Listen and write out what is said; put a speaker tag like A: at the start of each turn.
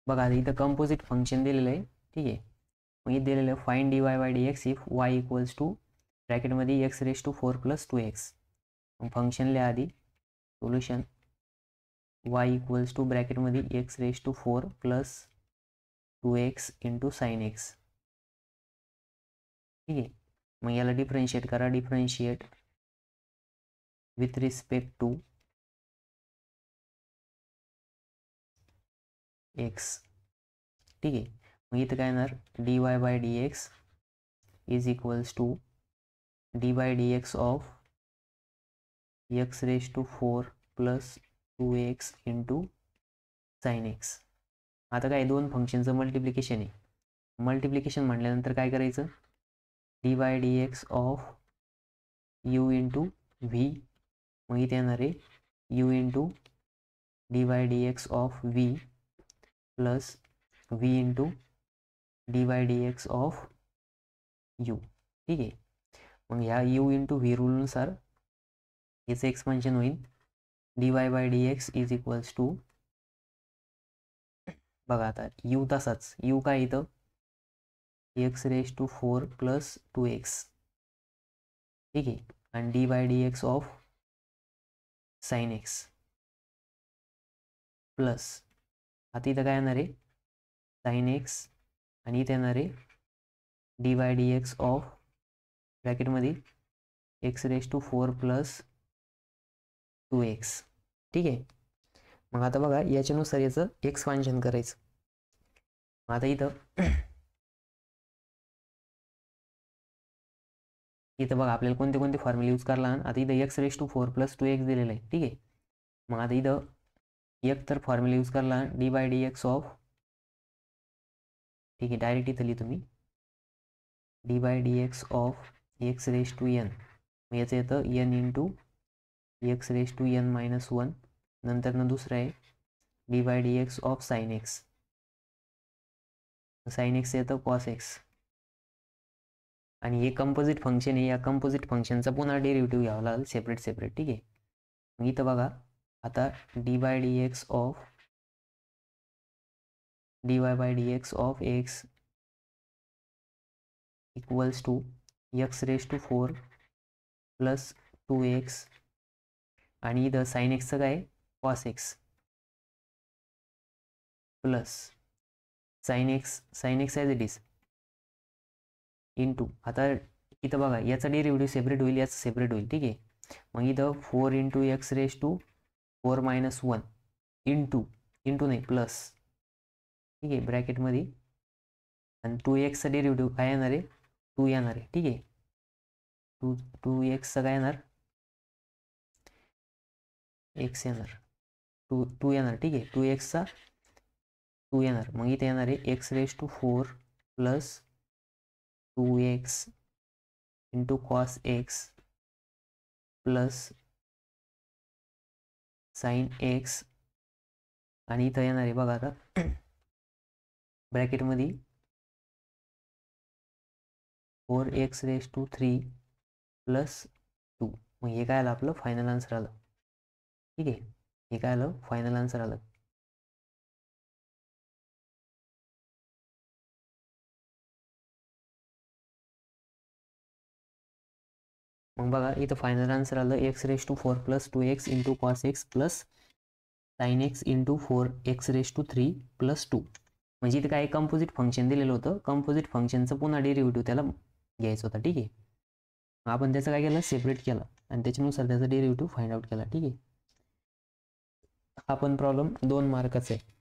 A: बघा इथं composite function दिलेलं आहे, ठीक आहे. मग इथे दिलेलं आहे find dy by dx if y equals to ब्रॅकेटमध्ये x⁴ + 2x. मग फंक्शन लिहा आधी. सोल्युशन y इक्वल्स टू ब्रॅकेटमध्ये x⁴ + 2x into sine x, ठीक आहे. मग याला डिफरन्शिएट करा. Differentiate with respect to x, ठीक आहे. मग इथं काय येणार dy by dx is equals to dy by dx of x⁴ + 2x into sine x. आता काय दोन फंक्शनचं मल्टिप्लिकेशन आहे. मल्टिप्लिकेशन म्हटल्यानंतर काय करायचं, dy by dx of u into v. मग इथे येणार आहे u into dy by dx of v plus v into dy by dx of u, ठीक आहे. मग ह्या u इंटू v रूलनुसार याचं एक्सपान्शन होईल dy by dx is equals to, बघा आता u तसाच, u काय इथं x⁴ + 2x, ठीक आहे. आणि dy by dx of sine x plus आता इथं काय येणार आहे साइन x आणि इथे येणार आहे dy बाय dx ऑफ ब्रॅकेटमध्ये x⁴ + 2x, ठीक आहे. मग आता बघा याच्यानुसार याचं एक्सपान्शन करायचं. आता इथं बघा आपल्याला कोणते कोणते फॉर्म्युले यूज करला. आता इथं x⁴ + 2x दिलेलं आहे, ठीक आहे. मग आता इथं एक तर फॉर्म्युला यूज करला dy बाय dx ऑफ, ठीक आहे. डायरेक्ट इथं लिहितो मी dy by dx of x⁴n. मग याचं येतं n इंटू x⁴n - 1. नंतर ना दुसरं आहे dy by dx of sine x. Sine x येतं कॉस x. आणि हे कंपोजिट फंक्शन आहे. या कंपोजिट फंक्शनचा पुन्हा डेरिव्हेटिव्ह घ्यावा लागेल सेपरेट, ठीक आहे. मग इथं बघा आता dy by dx of x equals to x⁴ + 2x आणि इथं साइन xचं काय cos x plus sine x as it is into, आता इथं बघा याचा डेरिव्हेटिव्ह सेपरेट होईल, याचं सेपरेट होईल, ठीक आहे. मग इथं 4 इंटू x⁴ - 1 इंटू नाही प्लस, ठीक आहे, ब्रॅकेटमध्ये. आणि 2xचा डेरिव्हेटिव्ह काय येणार आहे 2 येणार आहे, ठीक आहे. 2xचा काय येणार x येणार 2 येणार, ठीक आहे. 2xचा 2 येणार. मग इथे येणार आहे x⁴ + 2x into cos x plus sine x आणि इथं येणार आहे बघा आता ब्रॅकेटमध्ये 4x⁴ + 2. मग हे काय आलं आपलं फायनल आन्सर आलं, ठीक आहे. हे काय आलं फायनल आन्सर आलं. मग बघा इथं फायनल आन्सर आलं x⁴ + 2x into cos x plus sine x into 4x⁴ + 2. म्हणजे इथं काय कंपोजिट फंक्शन दिलेलं होतं. कंपोजिट फंक्शनचं पुन्हा डेरिव्हेटिव्ह त्याला घ्यायचं होता, ठीक आहे. आपण त्याचं काय केलं सेपरेट केलं आणि त्याच्यानुसार त्याचा डेरिव्हेटिव्ह फाइंड आउट केला, ठीक आहे. हा पण प्रॉब्लेम 2 मार्काचा आहे.